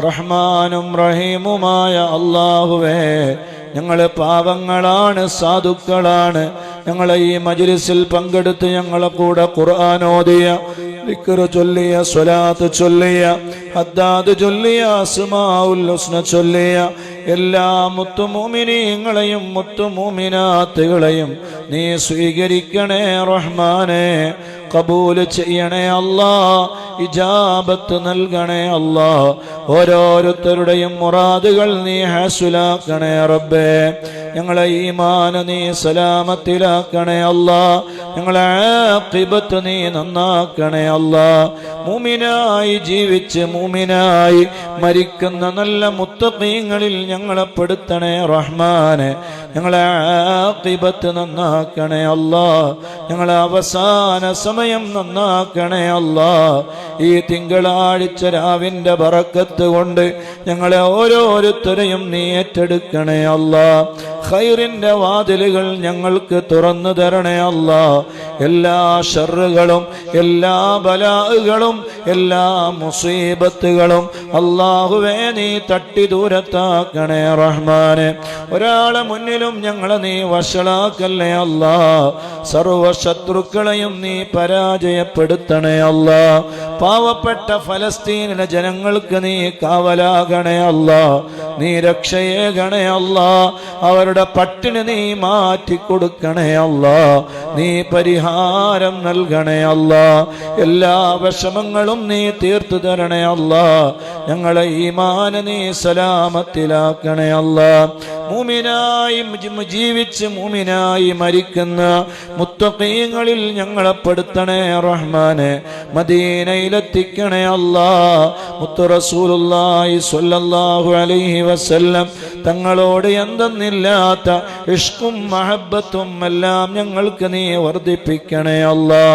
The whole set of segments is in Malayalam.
റഹ്മാനും റഹീമുമായ അല്ലാഹുവേ, ഞങ്ങൾ പാവങ്ങളാണ്, സാധുക്കളാണ്. ഞങ്ങളെ ഈ മജ്ലിസിൽ പങ്കെടുത്ത് ഞങ്ങളെ കൂടെ ഖുർആൻ ഓതിയ, ദിക്ർ ചൊല്ലിയ, സ്വലാത്ത് ചൊല്ലിയ, ഹദ്ദാദ് ചൊല്ലിയ, അസ്മാഉൽ ഹുസ്ന ചൊല്ലിയ എല്ലാ മുത്തുമൂമിനീങ്ങളെയും മുത്തുമൂമിനാത്തുകളെയും നീ സ്വീകരിക്കണേ റഹ്മാനേ. കബൂൽ ചെയ്യണേ അല്ലാ, ഇജാബത്ത് നൽകണേ അല്ലാ. ഓരോരുത്തരുടെയും മുറാദുകൾ നീ ഹാസുലാക്കണേ റബ്ബേ. ഞങ്ങളെ ഈമാൻ നീ സലാമത്തിലാക്കണേ അല്ലാ. ഞങ്ങളെ ആഖിബത്ത് നീ നന്നാക്കണേ അല്ലാ. മുഅ്മിനായി ജീവിച്ച് മുഅ്മിനായി മരിക്കുന്ന നല്ല മുത്തഖീങ്ങളിൽ ഞങ്ങളെ പെടുത്തണേ റഹ്മാനെ. ഞങ്ങളെ ആഖിബത്ത് നന്നാക്കണേ അല്ലാ. ഞങ്ങളെ അവസാന സമയം നന്നാക്കണേ അല്ലാ. ഈ തിങ്കളാഴ്ച രാവിന്റെ ബറക്കത്ത് കൊണ്ട് ഞങ്ങളെ ഓരോരുത്തരെയും നീ ഏറ്റെടുക്കണേ അല്ലാ. ഖൈറിന്റെ വാതിലുകൾ ഞങ്ങൾക്ക് തുറന്നു തരണേ അല്ലാ. എല്ലാ ഷർറുകളും എല്ലാ ബലാകളും എല്ലാ മുസീബത്തുകളും അല്ലാഹുവേ നീ തട്ടി ദൂരത്താക്കണേ റഹ്മാനെ. ഒരാളെ മുന്നിലും ഞങ്ങളെ നീ വഷളാക്കല്ലേ അല്ലാ. സർവ ശത്രുക്കളെയും നീ പരാജയപ്പെടുത്തണേ അല്ലാ. പാവപ്പെട്ട ഫലസ്തീനിലെ ജനങ്ങൾക്ക് നീ കാവലാകണേ അല്ലാ. നീ രക്ഷയേകണേ അല്ലാ. അവരുടെ പട്ടിണി നീ മാറ്റിക്കൊടുക്കണേ അല്ലാ. നീ പരിഹാരം നൽകണേ അല്ലാ. എല്ലാ വിഷമങ്ങളും നീ തീർത്തു തരണേ അല്ലാ. ഞങ്ങളെ ഈമാൻ നീ സലാമത്തിലാക്കണേ അല്ലാ. മുഅ്മിനായി ജീവിച്ച് മുഅ്മിനായി മരിക്കുന്ന മുത്തഖീങ്ങളിൽ ഞങ്ങളെ പെടുത്തണേ റഹ്മാനെ. മദീനയിലെത്തിക്കണേ അല്ലാ. മുത്ത് റസൂലുള്ളാഹി സ്വല്ലല്ലാഹു അലൈഹി വസല്ലം തങ്ങളോട് എന്തെന്നില്ലാത്ത ഇഷ്കും മഹബത്തും എല്ലാം ഞങ്ങൾക്ക് നീ വർദ്ധിപ്പിക്കണേ അല്ലാ.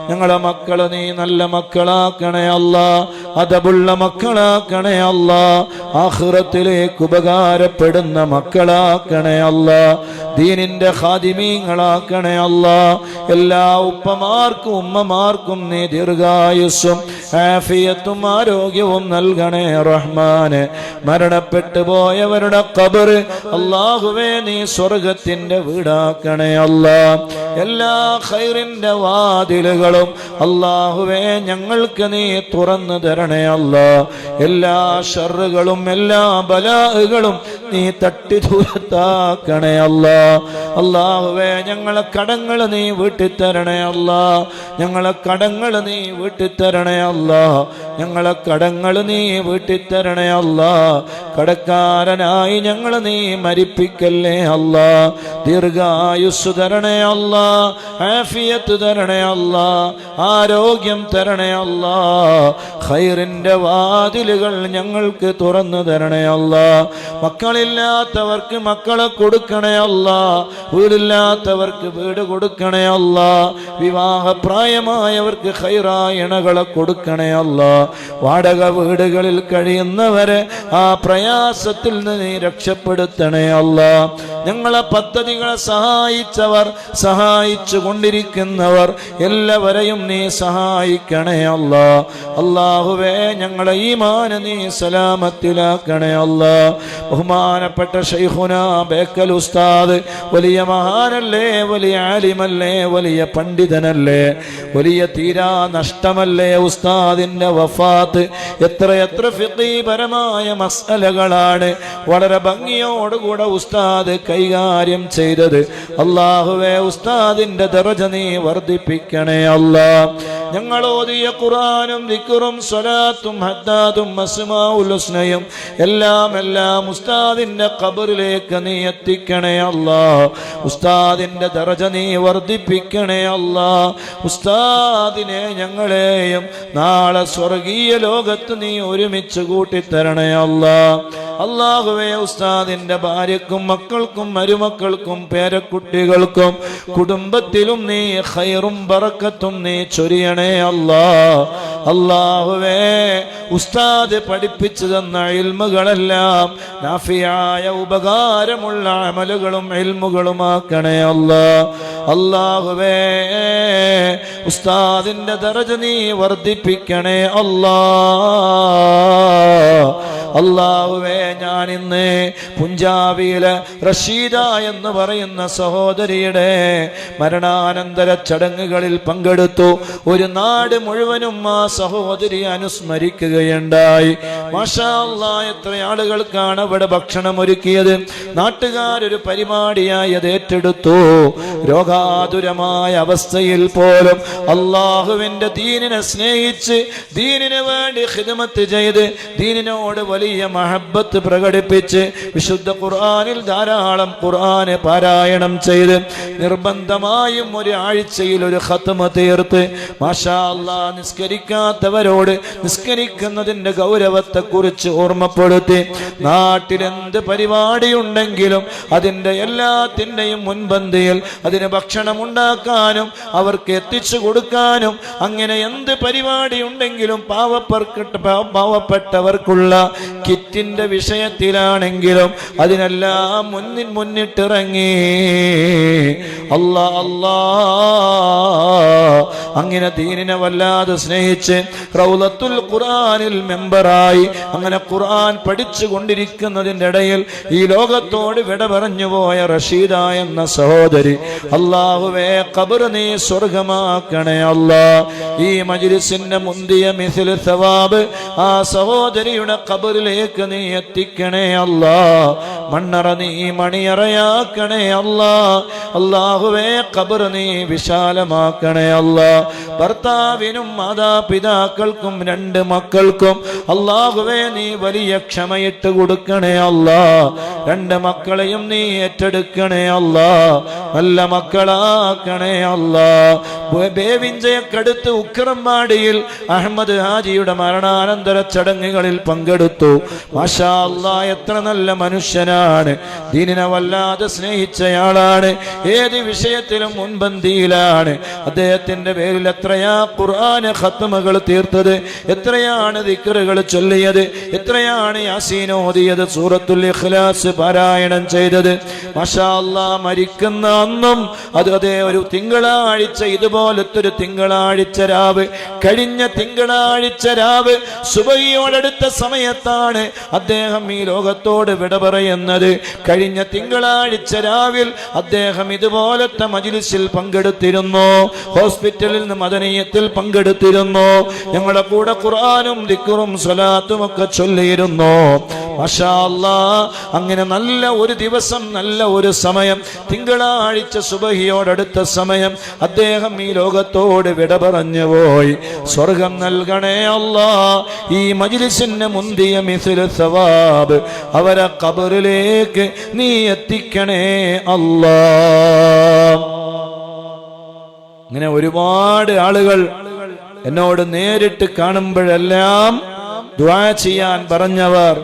ഞങ്ങളെ മക്കളെ നീ നല്ല മക്കളാക്കണേ അല്ലാ. അദബുള്ള മക്കളാക്കണേ അല്ലാ. ആഖിറത്തിലേക്ക് ഉപകാരപ്പെടുന്ന മക്കളാക്കണേ അല്ലാ. ദീനിന്റെ ഖാദിമീങ്ങളാക്കണേ അല്ലാ. എല്ലാ ഉപ്പമാർക്കും ഉമ്മമാർക്കും നീ ദീർഘായുസ്സും ആഫിയത്തും ആരോഗ്യവും നൽകണേ റഹ്മാനെ. മരണപ്പെട്ടു പോയവരുടെ ഖബർ അല്ലാഹുവേ നീ സ്വർഗത്തിന്റെ വീടാക്കണേ അല്ലാ. എല്ലാ ഖൈറിന്റെ വാതിലുകളും അല്ലാഹുവേ ഞങ്ങൾക്ക് നീ തുറന്നു തരണേ അല്ലാ. എല്ലാ ഷർറുകളും എല്ലാ ബലാകളും നീ തട്ടി ദൂരത്താക്കണേ അല്ലാ. അല്ലാഹുവേ ഞങ്ങളെ കടങ്ങൾ നീ വീട്ടിത്തരണേ അല്ലാ. ഞങ്ങളെ കടങ്ങൾ നീ വീട്ടിത്തരണേ അല്ലാ. ഞങ്ങളെ കടങ്ങൾ നീ വീട്ടിത്തരണേ അല്ലാ. കടക്കാരനായി ഞങ്ങൾ നീ മരിപ്പിക്കല്ലേ അല്ലാ. ദീർഘായുസ് തരണേ അല്ലാ. ആഫിയത്ത് തരണേ അല്ലാ. ആരോഗ്യം തരണേ അല്ലാ. ഖൈറിന്റെ വാതിലുകൾ ഞങ്ങൾക്ക് തുറന്നു തരണേ അല്ലാ. മക്കളില്ലാത്തവർക്ക് മക്കളെ കൊടുക്കണേ അല്ലാ. വീടില്ലാത്തവർക്ക് വീട് കൊടുക്കണേ അല്ലാ. വിവാഹപ്രായമായവർക്ക് ഖൈറായ ഇണകളെ കൊടുക്കണേ അല്ലാ. വാടക വീടുകളിൽ കഴിയുന്നവരെ ആ പ്രയാസത്തിൽ നിന്ന് നീ രക്ഷപ്പെടുത്തണേ അല്ലാ. ഞങ്ങളെ പദ്ധതികളെ സഹായിച്ചവർ, സഹായിച്ചു കൊണ്ടിരിക്കുന്നവർ എല്ലാവരെയും നീ സഹായിക്കണേ അല്ലാ. അല്ലാഹുവേ ഞങ്ങളെ ഈമാൻ നീ സലാമത്തിലാക്കണേ അല്ലാ. ബഹുമാനപ്പെട്ട ശൈഖുനാ ബേക്കൽ ഉസ്താദ് വലിയ മഹാനല്ലേ, വലിയ ആലിമല്ലേ, വലിയ പണ്ഡിതനല്ലേ, വലിയ തീരാ നഷ്ടമല്ലേ ഉസ്താദിന്റെ വഫാത്ത്. എത്ര ഫിഖീപരമായ മസ്അലകളാണ് വളരെ ഭംഗിയോടുകൂടെ ഉസ്താദ് കൈകാര്യം ചെയ്തത്. അല്ലാഹുവേ ഉസ്താദിന്റെ ദറജ നീ വർദ്ധിപ്പിക്കണേ അല്ലാ. ഞങ്ങൾ ഓതിയ ഖുർആനും ദിക്റും സ്വലാത്തും ഹദ്ദാദും അസ്മാഉൽ ഹുസ്നയും എല്ലാം ഉസ്താദിന്റെ ഖബറിലേക്ക് നീ എത്തിക്കണേ അല്ലാ. ഉസ്താദിന്റെ ദറജ നീ വർദ്ധിപ്പിക്കണേ അല്ലാ. ഉസ്താദിനെ ഞങ്ങളെയും നാളെ സ്വർഗീയ ലോകത്ത് നീ ഒരുമിച്ച് കൂട്ടിത്തരണേ അല്ലാ. അല്ലാഹുവേ ഉസ്താദിന്റെ ഭാര്യക്കും മക്കൾക്കും മരുമക്കൾക്കും പേരക്കുട്ടികൾക്കും കുടുംബത്തിലും നീ ഖൈറും ബറക്കത്തും നീ ചൊരിയണേ അല്ലാ. അല്ലാഹുവേ ഉസ്താദ് പഠിപ്പിച്ചു തന്ന ഇൽമുകളെല്ലാം നാഫിയായ ഉപകാരമുള്ള അമലുകളും ഇൽമുകളുമാക്കണേ അല്ലാ. അല്ലാഹുവേ ഉസ്താദിന്റെ ദറജ നീ വർദ്ധിപ്പിക്കണേ അല്ലാ. അല്ലാഹുവേ, ഞാൻ ഇന്ന് പുഞ്ചാബിയിലെ റഷീദ എന്ന് പറയുന്ന സഹോദരിയുടെ മരണാനന്തര ചടങ്ങുകളിൽ പങ്കെടുത്തു. ഒരു നാട് മുഴുവനും ആ സഹോദരി അനുസ്മരിക്കുകയുണ്ടായി. മാഷാ അല്ലാഹ്, എത്ര ആളുകൾക്കാണ് അവിടെ ഭക്ഷണം ഒരുക്കിയത്. നാട്ടുകാരൊരു പരിപാടിയായി അത് ഏറ്റെടുത്തു. രോഗാതുരമായ അവസ്ഥയിൽ പോലും അള്ളാഹുവിന്റെ ദീനിനെ സ്നേഹിച്ച് ദീനിന് വേണ്ടി ഖിദ്മത്ത് ചെയ്ത് ദീനിനോട് വലിയ മഹബ്ബത്ത് പ്രകടിപ്പിച്ച് വിശുദ്ധ ഖുർആനിൽ ധാരാളം ഖുർആന് പാരായണം ചെയ്ത് നിർബന്ധമായും ഒരു ആഴ്ചയിൽ ഒരു ഖത്മ തീർത്ത് മാഷാ അല്ലാഹ് നിസ്കരിക്കാത്തവരോട് നിസ്കരിക്കുന്നതിന്റെ ഗൗരവത്തെക്കുറിച്ച് ഓർമ്മപ്പെടുത്തി. നാട്ടിലെന്ത് പരിപാടിയുണ്ടെങ്കിലും അതിൻ്റെ എല്ലാത്തിൻ്റെയും മുൻപന്തിയിൽ അതിന് ഭക്ഷണം ഉണ്ടാക്കാനും അവർക്ക് എത്തിച്ചു കൊടുക്കാനും, അങ്ങനെ എന്ത് പരിപാടി ഉണ്ടെങ്കിലും പാവപ്പെട്ടവർക്കുള്ള കിറ്റിന്റെ വിഷയത്തിലാണെങ്കിലും അതിനെല്ലാം മുന്നിട്ടിറങ്ങി. അല്ലാ അല്ലാ, അങ്ങനെ ദീനിനെ വല്ലാതെ സ്നേഹിച്ച് റൗളത്തുൽ ഖുർആനിൽ മെമ്പറായി അങ്ങനെ ഖുർആൻ പഠിച്ചു കൊണ്ടിരിക്കുന്നതിൻ്റെ ഇടയിൽ ഈ ലോകത്തോട് വിട പറഞ്ഞു പോയ റഷീദ എന്ന സഹോദരി, അല്ലാഹുവേ ഖബർ നീ സ്വർഗമാക്കണേ അല്ലാ. ഈ മജ്ലിസിന്റെ മുന്തിയ മിസ്ൽ സവാബ് ആ സഹോദരിയുടെ ഖബറിലേക്ക് നീ എത്തിക്കണേ അല്ലാ. മണ്ണറ നീ മണിയറയാക്കണേ അല്ലാ. അല്ലാഹുവേ ഖബർ നീ വിശാലമാക്കണേ അല്ലാ. ഭർത്താവിനും മാതാപിതാക്കൾക്കും 2 മക്കൾക്കും അല്ലാഹുവേ നീ വലിയ ക്ഷമയിട്ട് കൊടുക്കണേ അല്ലാ. 2 മക്കളെയും നീ ഏറ്റെടുക്കണേ അല്ലാ. നല്ല മക്കളാക്കണേ അല്ലാ. ബേവിഞ്ചയക്കടുത്ത് ഉക്കറമ്പാടിയിൽ അഹമ്മദ് ഹാജിയുടെ മരണാനന്തര ചടങ്ങുകളിൽ പങ്കെടുത്തു. മാഷാ അല്ലാഹ്, എത്ര നല്ല മനുഷ്യനാണ്. ദീനിനെ വല്ലാതെ സ്നേഹിച്ചയാളാണ്. ഏത് വിഷയത്തിലും മുൻപന്തിയിലാണ്. അദ്ദേഹത്തിന്റെ പേരിൽ എത്രയാ ഖുർആൻ ഖത്മകൾ തീർത്തത്, എത്രയാണ് ദിക്റുകൾ ചൊല്ലിയത്, എത്രയാണ് യാസീൻ ഓതിയത്, സൂറത്തുൽ ഇഖ്ലാസ് പാരായണം ചെയ്തത്. മാഷാ അല്ലാഹ്, മരിക്കുന്ന അന്നും അതേ ഒരു തിങ്കളാഴ്ച, ഇതുപോലത്തെ ഒരു തിങ്കളാഴ്ച രാവ്, കഴിഞ്ഞ തിങ്കളാഴ്ച രാവ് സുബഹിയോടടുത്ത സമയത്താണ് അദ്ദേഹം ഈ ലോകത്തോട് വിട പറയുന്നത്. കഴിഞ്ഞ തിങ്കളാഴ്ച രാവിൽ അദ്ദേഹം ഇതുപോലത്തെ മജ്ലിസിൽ പങ്കെടുത്തിരുന്നു. ഹോസ്പിറ്റലിൽ നിന്ന് മദനിയത്തിൽ പങ്കെടുത്തിരുന്നു. ഞങ്ങളുടെ കൂടെ ഖുർആനും ദിക്റും സ്വലാത്തും ഒക്കെ ചൊല്ലിയിരുന്നു. മാഷാ അല്ലാഹ്, അങ്ങനെ നല്ല ഒരു ദിവസം, നല്ല ഒരു സമയം, തിങ്കളാഴ്ച സുബഹിയോടടുത്ത സമയം അദ്ദേഹം ഈ ലോകത്തോട് വിട പറഞ്ഞു പോയി. സ്വർഗം നൽകണേ അല്ലാഹ്. ഈ മജ്ലിസിന് മുന്തിയ മിസ്ൽ സവാബ് അവരെ ഖബറിലേക്ക് നീ എത്തിക്കണേ അല്ലാഹ്. ഇങ്ങനെ ഒരുപാട് ആളുകൾ എന്നോട് നേരിട്ട് കാണുമ്പോഴെല്ലാം ദുആ ചെയ്യാൻ പറഞ്ഞവർ